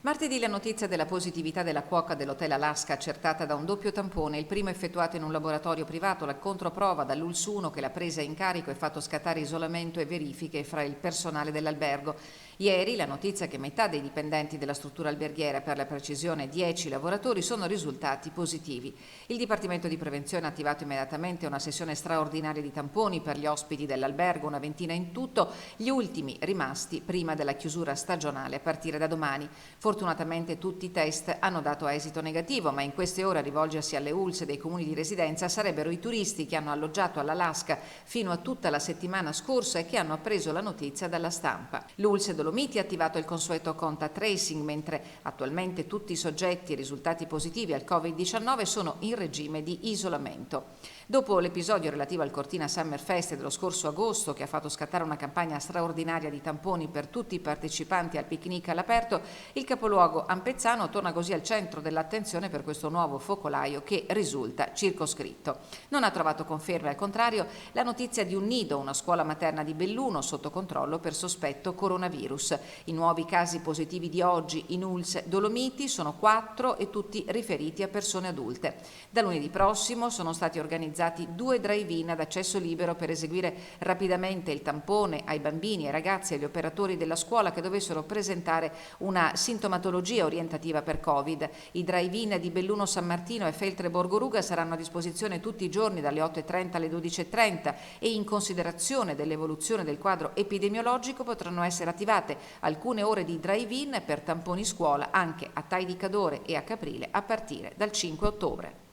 Martedì la notizia della positività della cuoca dell'Hotel Alaska accertata da un doppio tampone, il primo effettuato in un laboratorio privato, la controprova dall'ULSS 1 che l'ha presa in carico e fatto scattare isolamento e verifiche fra il personale dell'albergo. Ieri la notizia che metà dei dipendenti della struttura alberghiera, per la precisione 10 lavoratori, sono risultati positivi. Il Dipartimento di Prevenzione ha attivato immediatamente una sessione straordinaria di tamponi per gli ospiti dell'albergo, una ventina in tutto, gli ultimi rimasti prima della chiusura stagionale a partire da domani. Fortunatamente tutti i test hanno dato esito negativo, ma in queste ore a rivolgersi alle ULSS dei comuni di residenza sarebbero i turisti che hanno alloggiato all'Alaska fino a tutta la settimana scorsa e che hanno appreso la notizia dalla stampa. L'ULSS Dolomiti ha attivato il consueto contact tracing, mentre attualmente tutti i soggetti risultati positivi al Covid-19 sono in regime di isolamento. Dopo l'episodio relativo al Cortina Summer Fest dello scorso agosto, che ha fatto scattare una campagna straordinaria di tamponi per tutti i partecipanti al picnic all'aperto, il capoluogo ampezzano torna così al centro dell'attenzione per questo nuovo focolaio che risulta circoscritto. Non ha trovato conferme, al contrario, la notizia di un nido, una scuola materna di Belluno, sotto controllo per sospetto coronavirus. I nuovi casi positivi di oggi in ULSS Dolomiti sono 4 e tutti riferiti a persone adulte. Da lunedì prossimo sono stati organizzati 2 drive-in ad accesso libero per eseguire rapidamente il tampone ai bambini, ai ragazzi e agli operatori della scuola che dovessero presentare una sintomatologia orientativa per Covid. I drive-in di Belluno San Martino e Feltre Borgoruga saranno a disposizione tutti i giorni dalle 8:30 alle 12:30 e in considerazione dell'evoluzione del quadro epidemiologico potranno essere attivate alcune ore di drive-in per tamponi scuola anche a Tai di Cadore e a Caprile a partire dal 5 ottobre.